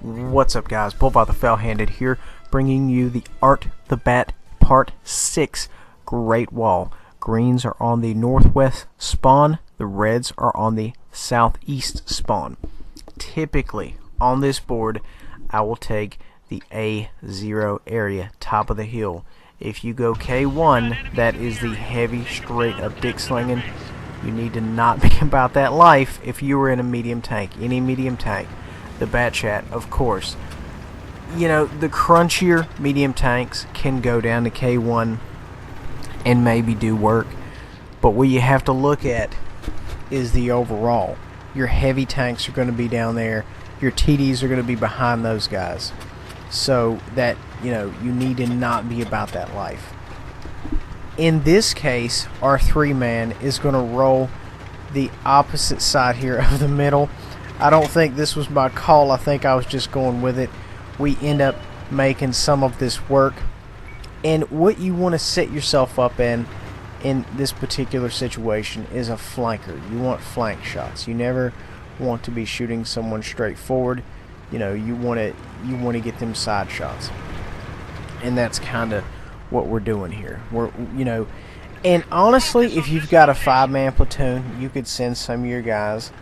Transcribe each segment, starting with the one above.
What's up, guys? Bullby the Fell-Handed here, bringing you the Art the Bat Part 6 Great Wall. Greens are on the northwest spawn, the reds are on the southeast spawn. Typically, on this board, I will take the A0 area, top of the hill. If you go K1, that is the heavy, straight-up dick slinging. You need to not be about that life if you were in a medium tank, any medium tank. The Bat Chat, of course. You know, the crunchier medium tanks can go down to K1 and maybe do work. But what you have to look at is the overall. Your heavy tanks are going to be down there. Your TDs are going to be behind those guys. So that, you know, you need to not be about that life. In this case, our 3-man is going to roll the opposite side here of the middle. I don't think this was my call. I think I was just going with it. We end up making some of this work. And what you want to set yourself up in this particular situation is a flanker. You want flank shots. You never want to be shooting someone straight forward. You know, you want to get them side shots. And that's kind of what we're doing here. And honestly, if you've got a 5-man platoon, you could send some of your guys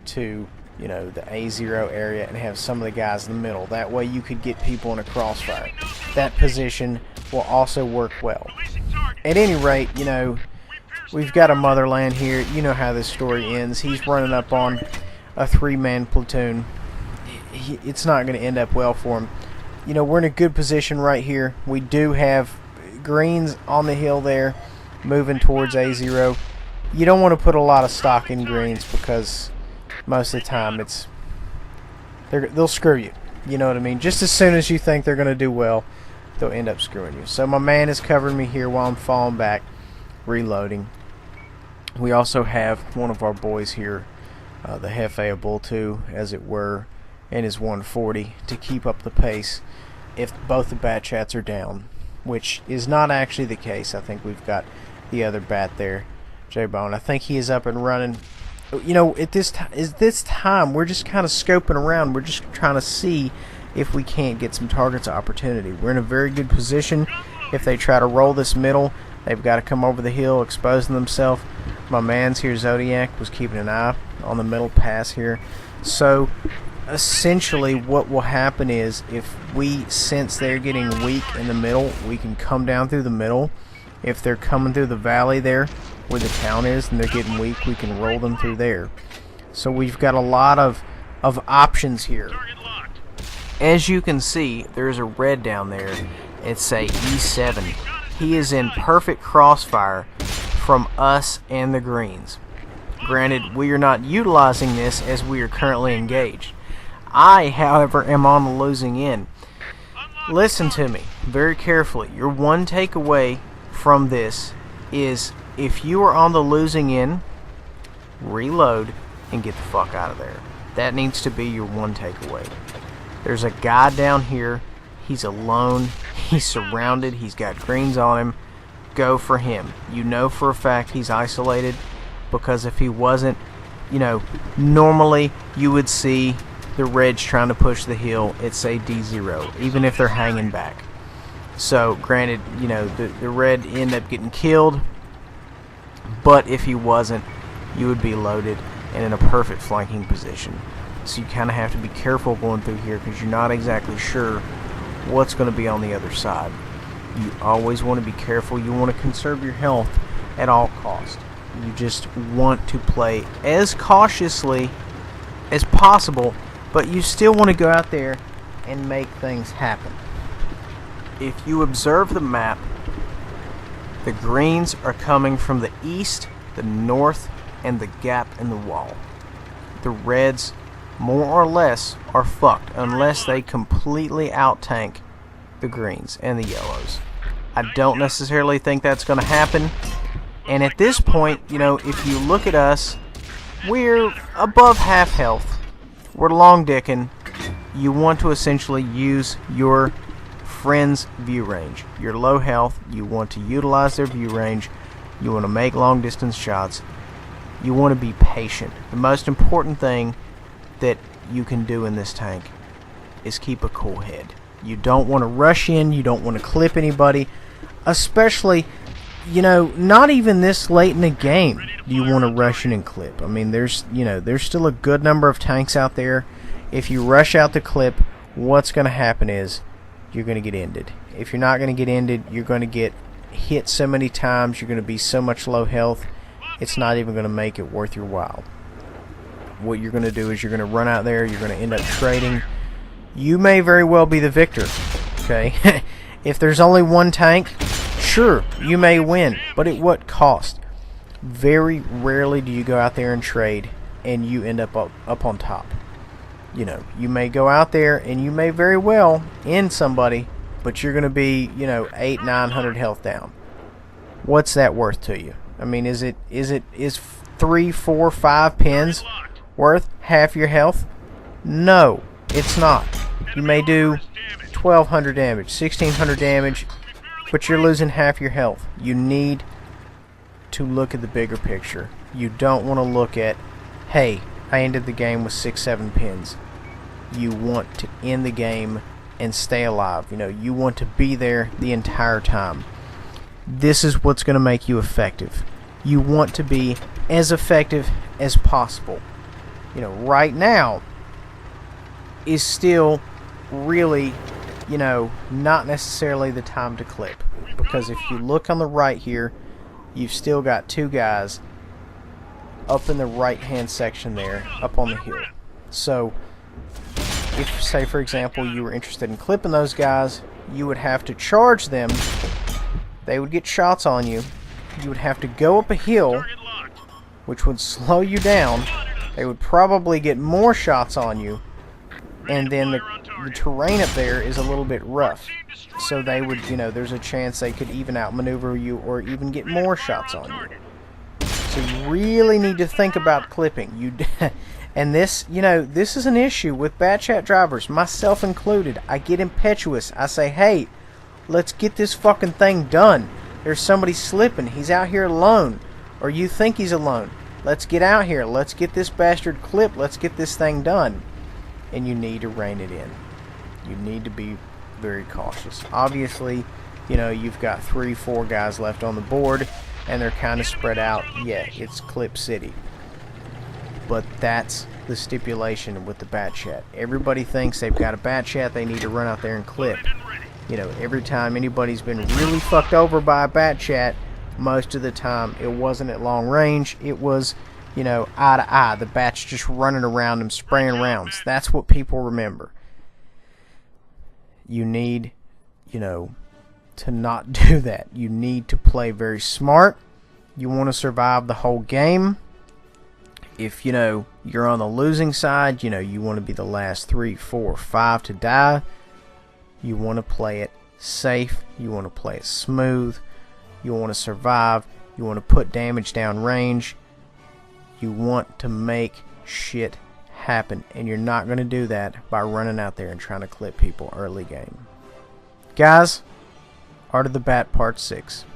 to, you know, the A0 area and have some of the guys in the middle. That way you could get people in a crossfire. That position will also work well. At any rate, you know, we've got a motherland here. You know how this story ends. He's running up on a 3-man platoon. It's not going to end up well for him. You know, we're in a good position right here. We do have greens on the hill there, moving towards A0. You don't want to put a lot of stock in greens because most of the time they'll screw you. You know what I mean? Just as soon as you think they're going to do well, they'll end up screwing you. So my man is covering me here while I'm falling back, reloading. We also have one of our boys here, the Hefe of Bull 2, as it were, and his 140 to keep up the pace if both the Bat Chats are down, which is not actually the case. I think we've got the other bat there, J-Bone. I think he is up and running. You know, at this time, we're just kind of scoping around. We're just trying to see if we can't get some targets of opportunity. We're in a very good position. If they try to roll this middle, they've got to come over the hill, exposing themselves. My man's here, Zodiac, was keeping an eye on the middle pass here. So essentially what will happen is if we sense they're getting weak in the middle, we can come down through the middle. If they're coming through the valley there where the town is and they're getting weak, we can roll them through there. So we've got a lot of options here. As you can see, there's a red down there. It's a E7. He is in perfect crossfire from us and the greens. Granted, we are not utilizing this as we are currently engaged. I, however, am on the losing end. Listen to me very carefully. Your one takeaway from this is if you are on the losing end, reload and get the fuck out of there. That needs to be your one takeaway. There's a guy down here. He's alone. He's surrounded. He's got greens on him. Go for him. You know for a fact he's isolated, because if he wasn't, you know, normally you would see the reds trying to push the hill. It's a D0, even if they're hanging back. So, granted, you know, the red ended up getting killed, but if he wasn't, you would be loaded and in a perfect flanking position. So you kind of have to be careful going through here because you're not exactly sure what's going to be on the other side. You always want to be careful. You want to conserve your health at all costs. You just want to play as cautiously as possible, but you still want to go out there and make things happen. If you observe the map, the greens are coming from the east, the north, and the gap in the wall. The reds, more or less, are fucked unless they completely out-tank the greens and the yellows. I don't necessarily think that's going to happen. And at this point, you know, if you look at us, we're above half health. We're long dicking. You want to essentially use your friend's view range. You're low health. You want to utilize their view range. You want to make long distance shots. You want to be patient. The most important thing that you can do in this tank is keep a cool head. You don't want to rush in. You don't want to clip anybody. Especially, you know, not even this late in the game do you want to rush in and clip. I mean, there's still a good number of tanks out there. If you rush out the clip, what's going to happen is you're going to get ended. If you're not going to get ended, you're going to get hit so many times. You're going to be so much low health, it's not even going to make it worth your while. What you're going to do is you're going to run out there. You're going to end up trading. You may very well be the victor. Okay, if there's only one tank, sure, you may win, but at what cost? Very rarely do you go out there and trade and you end up on top. You know, you may go out there and you may very well end somebody, but you're going to be, you know, 800-900 health down. What's that worth to you? I mean, is 3, 4, 5 pins worth half your health? No, it's not. You may do 1200 damage, 1600 damage, but you're losing half your health. You need to look at the bigger picture. You don't want to look at, hey, I ended the game with 6-7 pins. You want to end the game and stay alive. You know, you want to be there the entire time. This is what's going to make you effective. You want to be as effective as possible. You know, right now is still really, you know, not necessarily the time to clip, because if you look on the right here, you've still got 2 guys up in the right hand section there, up on the hill. So if, say for example, you were interested in clipping those guys, you would have to charge them. They would get shots on you. You would have to go up a hill, which would slow you down. They would probably get more shots on you, and then the terrain up there is a little bit rough, so they would, you know, there's a chance they could even outmaneuver you or even get more shots on you. So you really need to think about clipping. And this, you know, this is an issue with bad chat drivers, myself included. I get impetuous. I say, hey, let's get this fucking thing done. There's somebody slipping. He's out here alone. Or you think he's alone. Let's get out here. Let's get this bastard clipped. Let's get this thing done. And you need to rein it in. You need to be very cautious. Obviously, you know, you've got 3, 4 guys left on the board, and they're kind of spread out. Yeah, it's Clip City. But that's the stipulation with the bat chat. Everybody thinks they've got a bat chat, they need to run out there and clip. You know, every time anybody's been really fucked over by a bat chat, most of the time it wasn't at long range, it was, you know, eye to eye. The bat's just running around them, spraying rounds. That's what people remember. You need, you know, to not do that. You need to play very smart. You want to survive the whole game. If, you know, you're on the losing side, you know, you want to be the last 3, 4, 5 to die. You want to play it safe. You want to play it smooth. You want to survive. You want to put damage down range. You want to make shit happen. And you're not going to do that by running out there and trying to clip people early game. Guys, Art of the Bat Part 6.